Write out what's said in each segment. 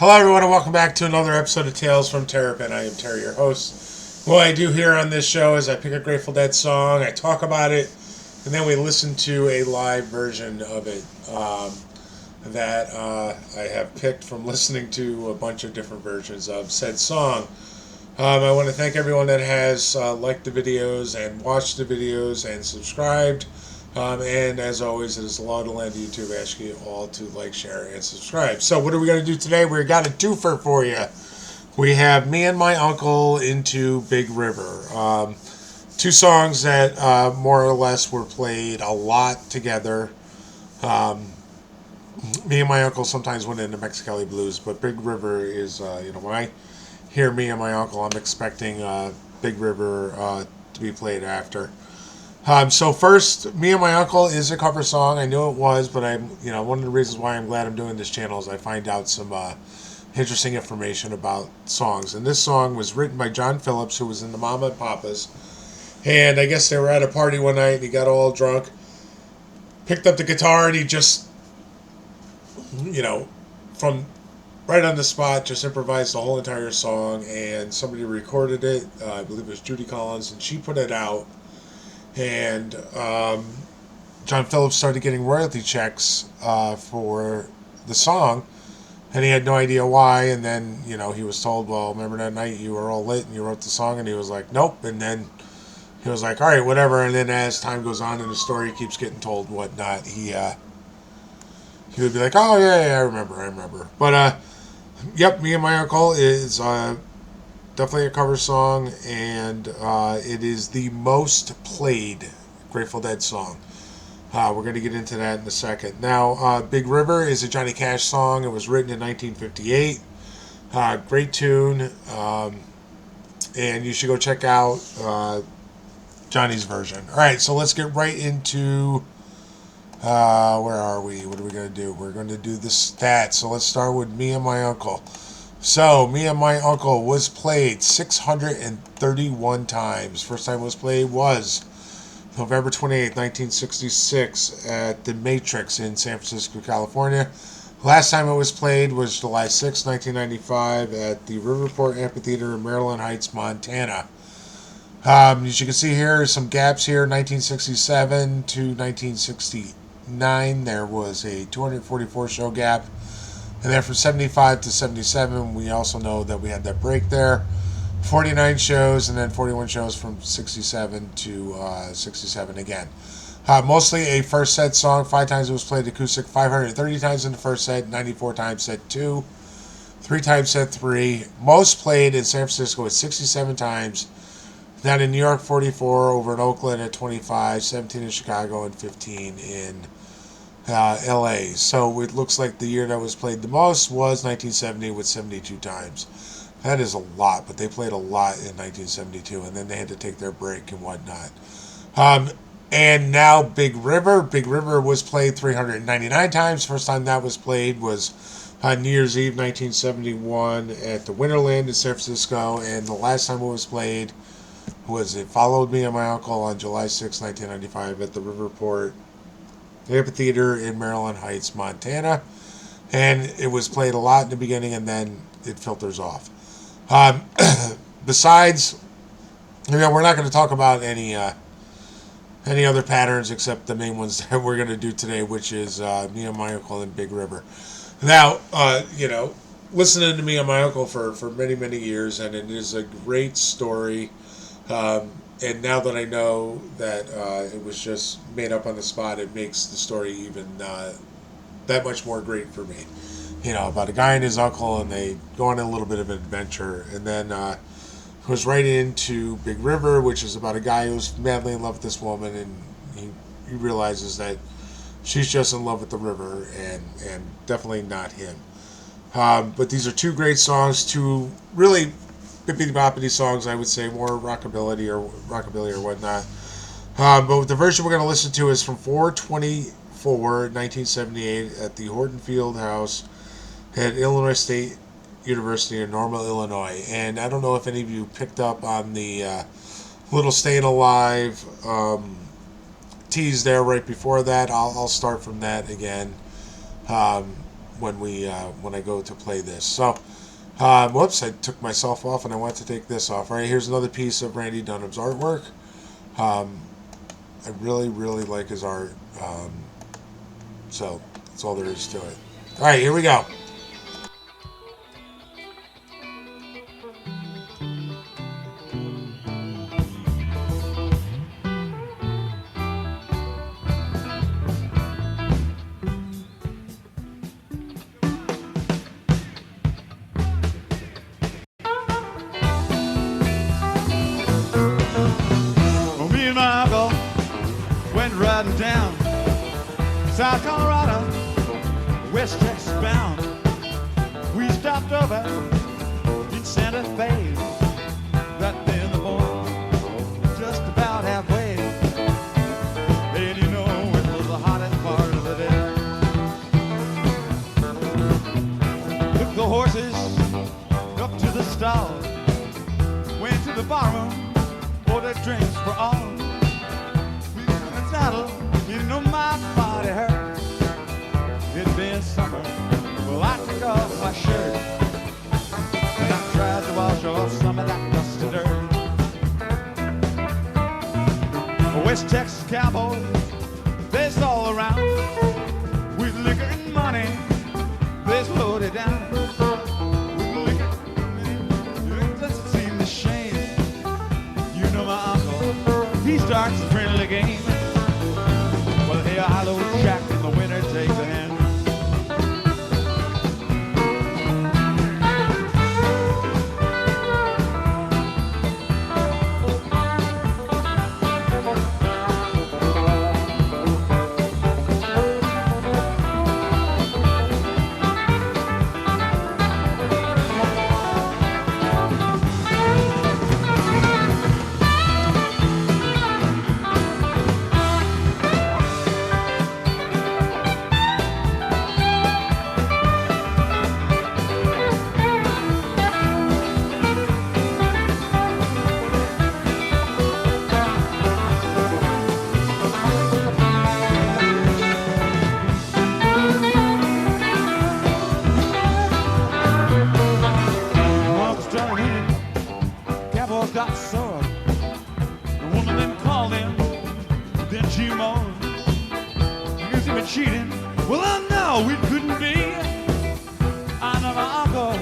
Hello, everyone, and welcome back to another episode of Tales from Terrapin. I am Terry, your host. What I do here on this show is I pick a Grateful Dead song, I talk about it, and then we listen to a live version of it that I have picked from listening to a bunch of different versions of said song. I want to thank everyone that has liked the videos and watched the videos and subscribed. And as always, it is the law of the land of YouTube asking you all to like, share, and subscribe. So what are we going to do today? We've got a twofer for you. We have Me and My Uncle into Big River. Two songs that more or less were played a lot together. Me and My Uncle sometimes went into Mexicali Blues, but Big River is, when I hear Me and My Uncle, I'm expecting Big River to be played after. So first, Me and My Uncle is a cover song. I knew it was, but one of the reasons why I'm glad I'm doing this channel is I find out some interesting information about songs. And this song was written by John Phillips, who was in the Mama and Papas. And I guess they were at a party one night, and he got all drunk, picked up the guitar, and he just, from right on the spot, just improvised the whole entire song. And somebody recorded it. I believe it was Judy Collins, and she put it out. And John Phillips started getting royalty checks for the song, and he had no idea why. And then, he was told, well, remember that night you were all lit and you wrote the song? And he was like, nope. And then he was like, all right, whatever. And then as time goes on and the story keeps getting told and whatnot, he would be like, oh, yeah, I remember. But, yep, Me and My Uncle is definitely a cover song, and it is the most played Grateful Dead song. We're going to get into that in a second. Now, Big River is a Johnny Cash song. It was written in 1958. Great tune, and you should go check out Johnny's version. All right, so let's get right into where are we? What are we going to do? We're going to do the stats. So let's start with Me and My Uncle. So, Me and My Uncle was played 631 times. First time it was played was November 28, 1966 at the Matrix in San Francisco, California. Last time it was played was July 6, 1995 at the Riverport Amphitheater in Maryland Heights, Montana. As you can see here, some gaps here. 1967 to 1969, there was a 244 show gap. And then from 75 to 77, we also know that we had that break there. 49 shows, and then 41 shows from 67 to 67 again. Mostly a first set song. 5 times it was played acoustic. 530 times in the first set. 94 times set 2. 3 times set 3. Most played in San Francisco at 67 times. Down in New York, 44. Over in Oakland at 25. 17 in Chicago, and 15 in LA. So it looks like the year that was played the most was 1970 with 72 times. That is a lot, but they played a lot in 1972, and then they had to take their break and whatnot. And now Big River. Big River was played 399 times. First time that was played was on New Year's Eve 1971 at the Winterland in San Francisco, and the last time it was played was It Followed Me and My Uncle on July 6, 1995 at the Riverport Amphitheater in Maryland Heights, Montana. And it was played a lot in the beginning, and then it filters off. Besides, we're not going to talk about any other patterns except the main ones that we're going to do today, which is Me and My Uncle and Big River. Now, listening to Me and My Uncle for many, many years, and it is a great story. And now that I know that it was just made up on the spot, it makes the story even that much more great for me. About a guy and his uncle, and they go on a little bit of an adventure. And then goes right into Big River, which is about a guy who's madly in love with this woman, and he realizes that she's just in love with the river, and definitely not him. But these are two great songs, two really bippity-boppity songs, I would say, more rockabilly or whatnot. But the version we're going to listen to is from 4/24, 1978 at the Horton Field House at Illinois State University in Normal, Illinois. And I don't know if any of you picked up on the little Staying Alive tease there right before that. I'll start from that again. when I go to play this. So, whoops, I took myself off and I want to take this off. All right, here's another piece of Randy Dunham's artwork. I really, really like his art. So that's all there is to it. All right, here we go. Well, me and my uncle went riding down South Colorado, West Texas bound. We stopped over in Santa Fe. Right there in the morning, just about halfway. And you know it was the hottest part of the day. Took the horses up to the stall, went to the barroom, ordered drinks for all. We were in the saddle, you know my body hurt. It'd been summer, well I took off my shirt and I tried to wash off some of that dust and dirt. West Texas cowboys, they's all around with liquor and money, they's loaded down with liquor. It doesn't seem to shame. You know my uncle, he starts a friendly game. Well, hey, I load Jack and the winner takes a hand. Cowboys got sore. The woman then called him, then she moaned. Accused him of cheating. Well, I know it couldn't be. I know my uncle,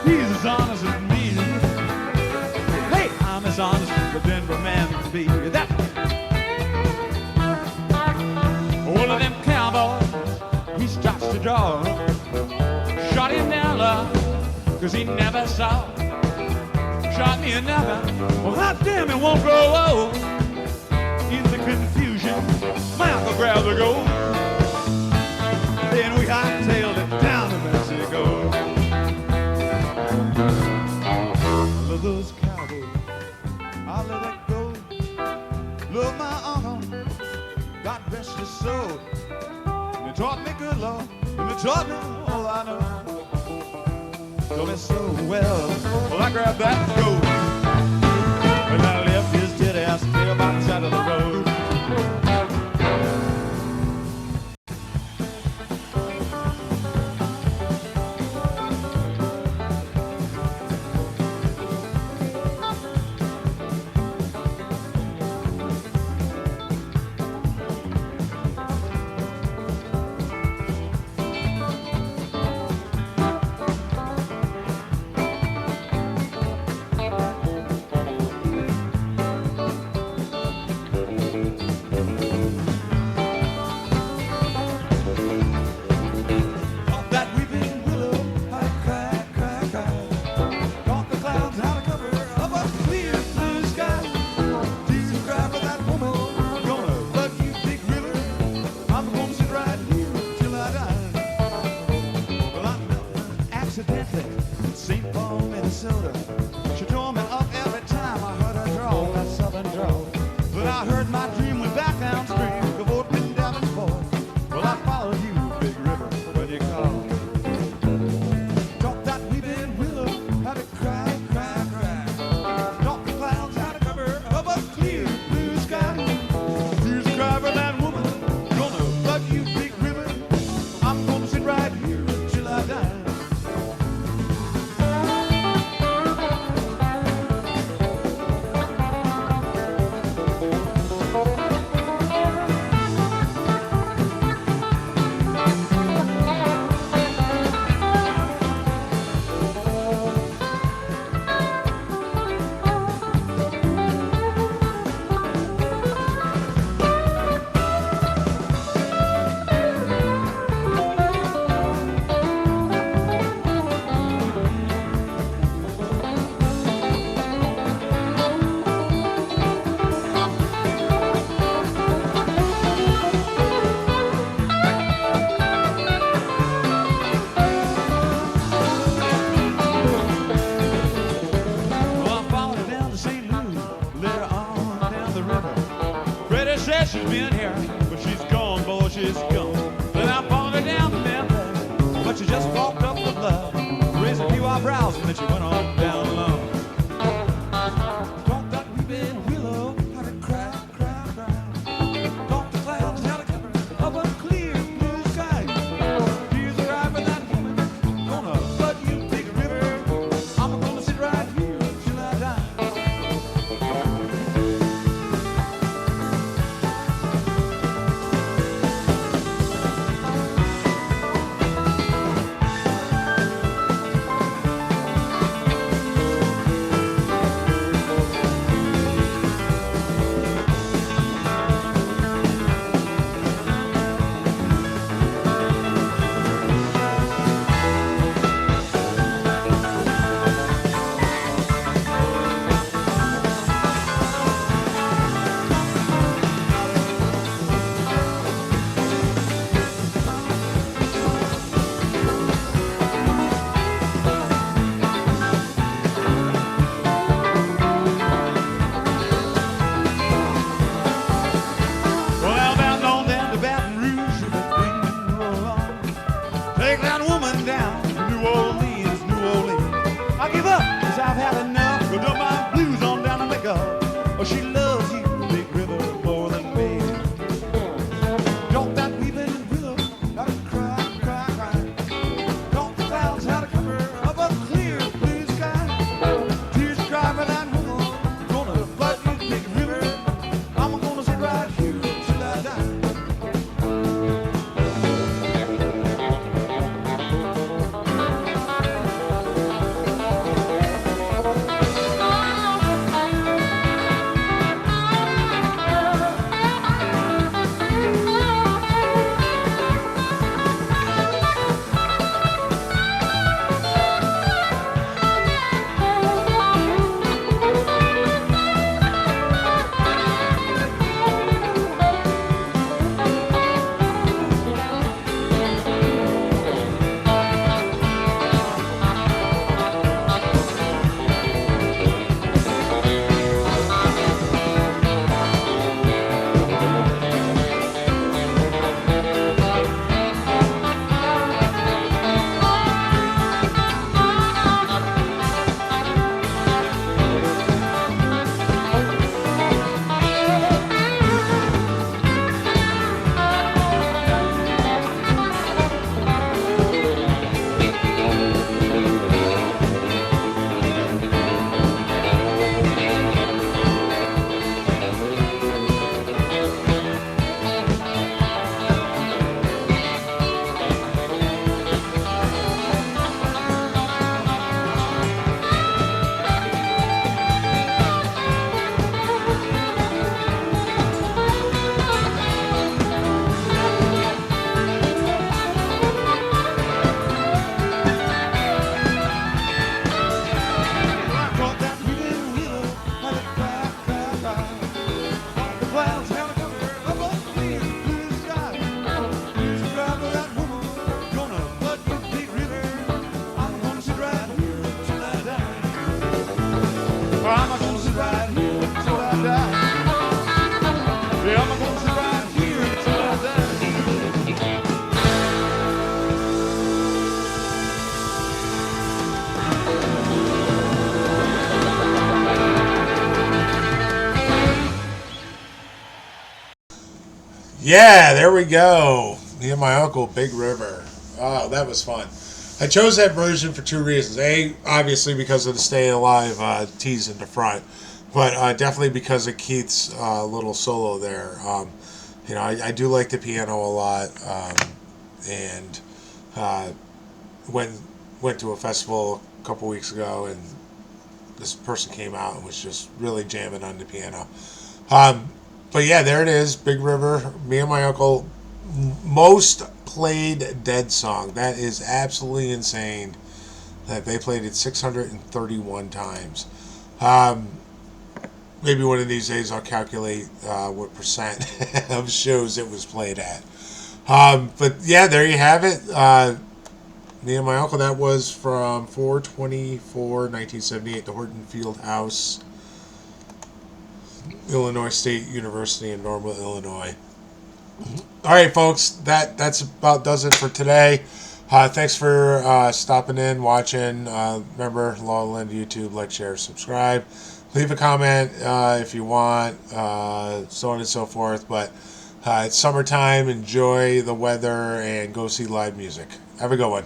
he's as honest as me. Hey, I'm as honest as the Denver man can be. That one of them cowboys, he starts to draw. Shot him down, love, 'cause he never saw. Shot me another, well hot damn it won't grow old. In the confusion, my uncle grabbed the gold. Then we hightailed it down to Mexico. I love those cowboys, I let it go. Love my uncle, God rest his soul. And they taught me good love, and they taught me all I know. Told me so well, well I grabbed that goat, and I left his dead ass there by the side of the road. She told me up every time I heard her drawl, that southern drawl. But I heard my dream went back downstream, go up and down and forth. Well, I followed you, big river, when you called. Talk that weeping willow, how to cry, cry, cry. Talk the clouds, how to cover up a clear blue sky. Here's a cry for that woman, gonna love you, big river. I'm gonna sit right here the river. Freddie says she's been here, but she's gone, boy, she's gone. Then I followed her down to Memphis, but she just walked up the bluff, raised a few eyebrows, and then she went on down low. Talk that weeping willow, how to cry, cry, cry. Talk the clouds, how to cover up a clear blue sky. Tears are right for that woman, gonna flood you big river. I'm gonna sit right here till I die. Well, outbound on down to Baton Rouge, with the wind and roll on. Take that woman down to New Orleans, New Orleans. I give up, cause I've had enough. Go dump my blues on down to make up. Oh, she loves you, big river, more than me. Don't that weeping willow, how to cry, cry, cry. Don't the clouds, how to cover up a clear blue sky. Tears cry for that woman, gonna flood you, big river. I'm gonna sit right here till I die. Yeah, there we go. Me and my uncle, Big River. Oh, that was fun. I chose that version for two reasons. A, obviously because of the Stay Alive tease in the front, but definitely because of Keith's little solo there. I do like the piano a lot, and went to a festival a couple weeks ago, and this person came out and was just really jamming on the piano. But yeah, there it is, Big River. Me and my uncle, most played Dead song. That is absolutely insane. That they played it 631 times. Maybe one of these days I'll calculate what percent of shows it was played at. But yeah, there you have it. Me and my uncle. That was from 4/24/1978, the Horton Field House. Illinois State University in Normal, Illinois. All right, folks, that's about does it for today. Thanks for stopping in, watching. Remember, Lowland YouTube, like, share, subscribe. Leave a comment if you want, so on and so forth. But it's summertime. Enjoy the weather and go see live music. Have a good one.